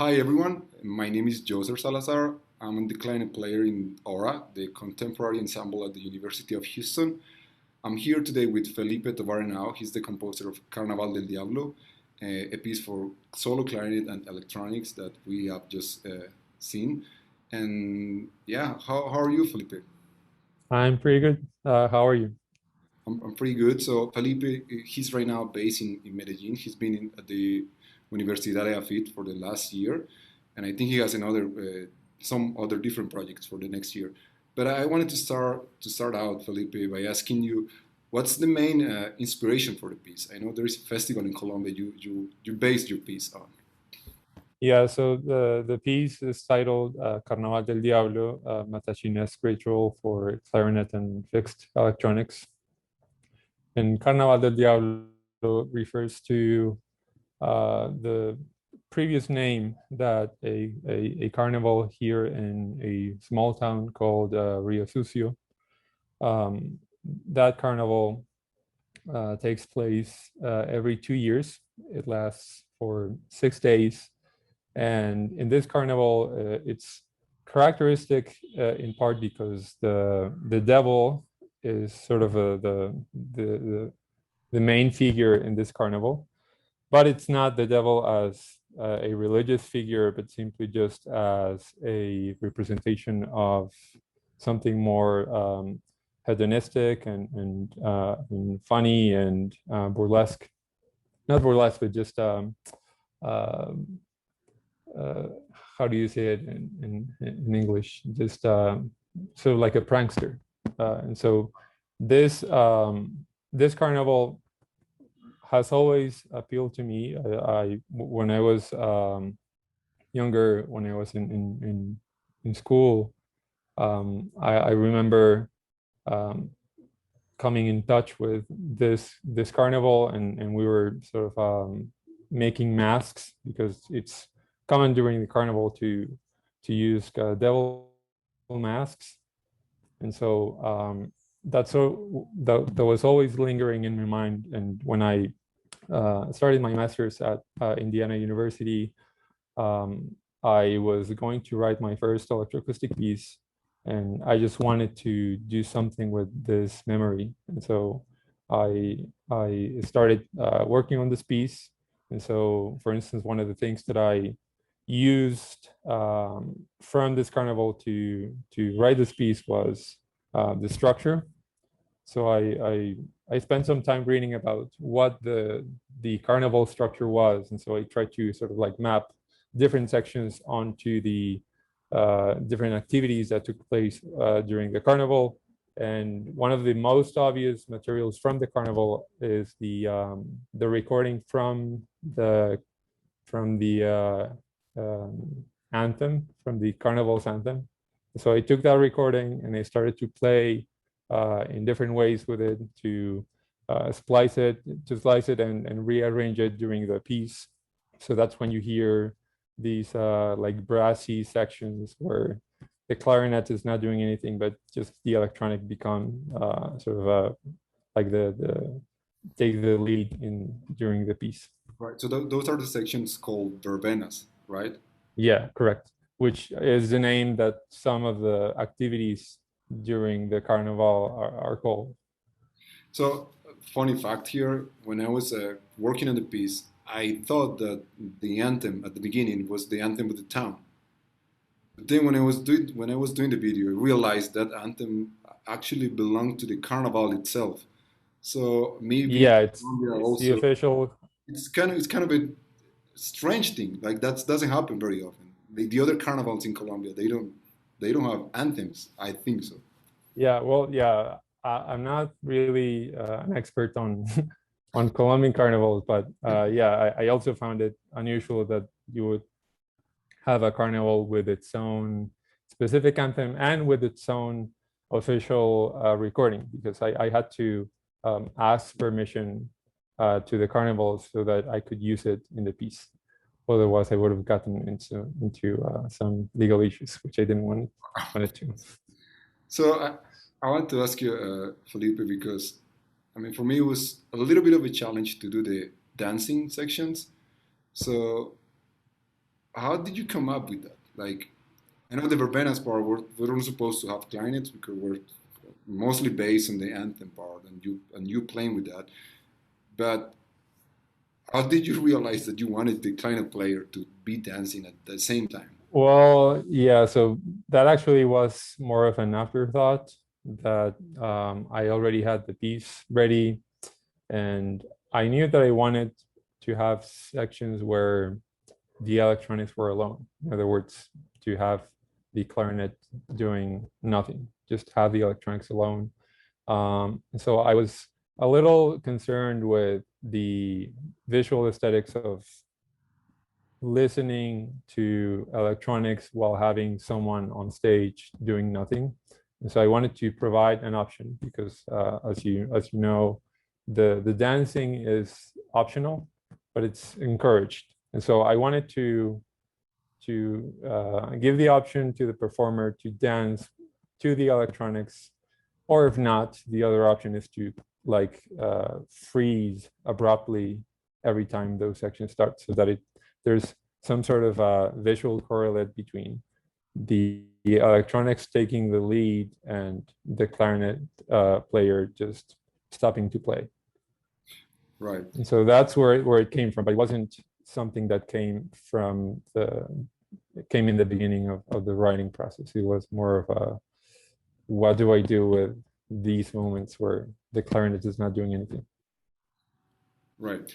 Hi everyone, my name is Jhoser Salazar. I'm the clarinet player in Aura, the contemporary ensemble at the University of Houston. I'm here today with Felipe Tovar-Henao. He's the composer of Carnaval del Diablo, a piece for solo clarinet and electronics that we have just seen. And yeah, how are you, Felipe? I'm pretty good. How are you? I'm pretty good. So Felipe, he's right now based in Medellin. He's been at the Universidad de AFIT for the last year, and I think he has some other different projects for the next year. But I wanted to start out, Felipe, by asking you, what's the main inspiration for the piece? I know there is a festival in Colombia you based your piece on. Yeah, so the piece is titled Carnaval del Diablo, Matachinesque Ritual for Clarinet and Fixed Electronics. And Carnaval del Diablo refers to the previous name that a carnival here in a small town called Rio Sucio. Um, that carnival takes place every 2 years. It lasts for 6 days. And in this carnival, it's characteristic in part because the devil is sort of the main figure in this carnival, but it's not the devil as a religious figure, but simply just as a representation of something more hedonistic and funny and burlesque. Not burlesque, but just uh, uh, how do you say it in English? Just sort of like a prankster. And so this this carnival has always appealed to me. When I was younger, when I was in school, I remember um, coming in touch with this carnival, and we were sort of making masks because it's common during the carnival to use devil masks, and so that was always lingering in my mind. And when I started my master's at Indiana University, um, I was going to write my first electroacoustic piece, and I just wanted to do something with this memory. And so I started working on this piece. And so, for instance, one of the things that I used from this carnival to write this piece was the structure. So I spent some time reading about what the carnival structure was, and so I tried to sort of like map different sections onto the different activities that took place during the carnival. And one of the most obvious materials from the carnival is the recording from the anthem, from the carnival's anthem. So I took that recording and I started to play in different ways with it to splice it and rearrange it during the piece. So that's when you hear these like brassy sections where the clarinet is not doing anything, but just the electronic become sort of like the take the lead in during the piece. Right. So those are the sections called verbenas, right? Yeah, correct. Which is the name that some of the activities during the carnival are called. So, funny fact here, when I was working on the piece, I thought that the anthem at the beginning was the anthem of the town. But then when I was doing the video, I realized that anthem actually belonged to the Carnaval itself. So me being Yeah, from Colombia it's the also, official. it's kind of a strange thing. Like that doesn't happen very often. The other carnivals in Colombia, they don't have anthems. I think so. Yeah, well, yeah, I'm not really an expert on on Colombian carnivals, but yeah, I also found it unusual that you would have a carnival with its own specific anthem and with its own official recording, because I had to ask permission to the carnival so that I could use it in the piece. Otherwise, I would have gotten into some legal issues, which I didn't want it to. So I want to ask you, Felipe, because I mean, for me, it was a little bit of a challenge to do the dancing sections. So how did you come up with that? Like, I know the verbenas part, we're not supposed to have clarinets because we're mostly based on the anthem part, and you playing with that. But how did you realize that you wanted the clarinet player to be dancing at the same time? Well, yeah, so that actually was more of an afterthought that I already had the piece ready, and I knew that I wanted to have sections where the electronics were alone. In other words, to have the clarinet doing nothing, just have the electronics alone. So I was a little concerned with the visual aesthetics listening to electronics while having someone on stage doing nothing. And so I wanted to provide an option because, as you know, the dancing is optional, but it's encouraged. And so I wanted to give the option to the performer to dance to the electronics, or if not, the other option is to freeze abruptly every time those sections start, so that there's some sort of visual correlate between the electronics taking the lead and the clarinet player just stopping to play. Right. And so that's where it came from, but it wasn't something that came in the beginning of the writing process. It was more of a, what do I do with these moments where the clarinet is not doing anything? Right.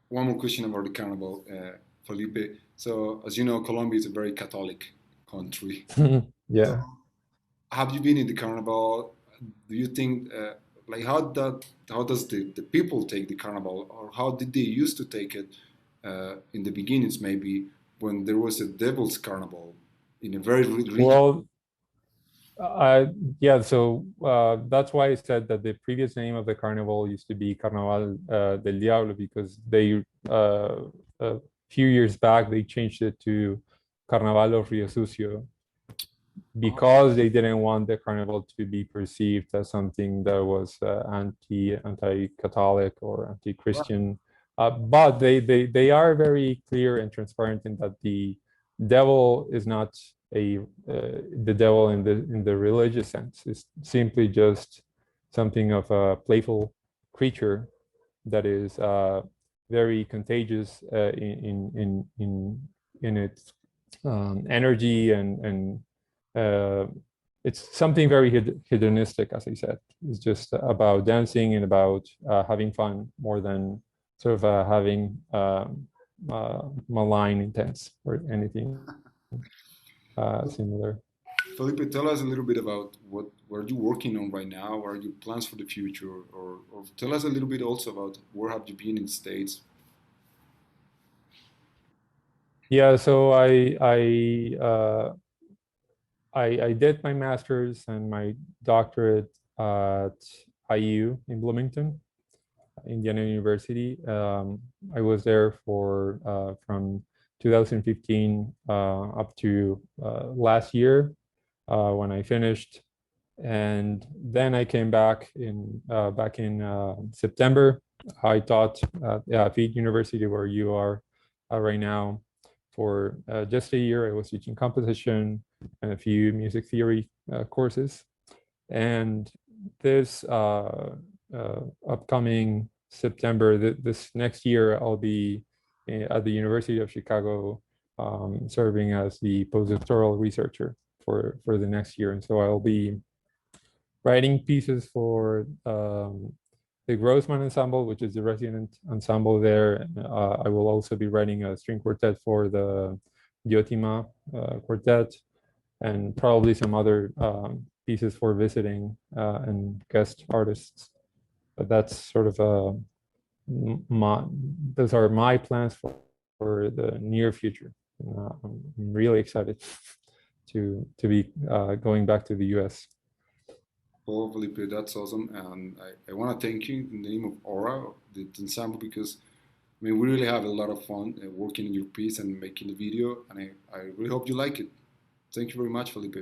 One more question about the Carnival, Felipe. So, as you know, Colombia is a very Catholic country. Yeah. So, have you been in the Carnival? Do you think, how does the people take the Carnival, or how did they used to take it in the beginnings, maybe when there was a Devil's Carnival in a very well, yeah, so that's why I said that the previous name of the carnival used to be Carnaval del Diablo, because they a few years back they changed it to Carnaval of Rio Sucio, because they didn't want the carnival to be perceived as something that was anti-Catholic or anti-Christian. But they are very clear and transparent in that the devil is not the devil in the religious sense. It's simply just something of a playful creature that is very contagious in its energy, and it's something very hedonistic, as I said. It's just about dancing and about having fun more than sort of having malign intents or anything similar. Felipe, tell us a little bit about what are you working on right now? What are your plans for the future? Or tell us a little bit also about where have you been in the States? Yeah, so I did my master's and my doctorate at IU in Bloomington, Indiana University. I was there for from 2015 up to last year when I finished, and then I came back in September. I taught at Feed University, where you are right now, for just a year. I was teaching composition and a few music theory courses. And this upcoming September, this next year, I'll be at the University of Chicago serving as the postdoctoral researcher for the next year. And so I'll be writing pieces for the Grossman Ensemble, which is the resident ensemble there. I will also be writing a string quartet for the Diotima quartet, and probably some other pieces for visiting and guest artists. But that's sort of those are my plans for the near future. I'm really excited to be going back to the US. Oh, Felipe, that's awesome. And I want to thank you in the name of Aura, the ensemble, because I mean, we really have a lot of fun working in your piece and making the video. And I really hope you like it. Thank you very much, Felipe.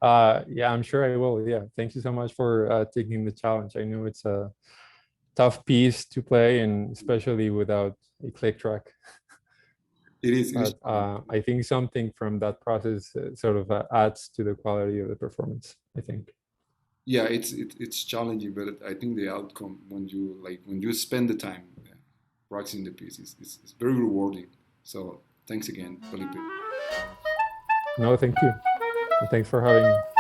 Yeah, I'm sure I will. Yeah, thank you so much for taking the challenge. I know it's a tough piece to play, and especially without a click track. It is. But I think something from that process sort of adds to the quality of the performance, I think. Yeah, it's challenging, but I think the outcome when you spend the time practicing the piece is very rewarding. So thanks again, Felipe. No, thank you. And thanks for having me.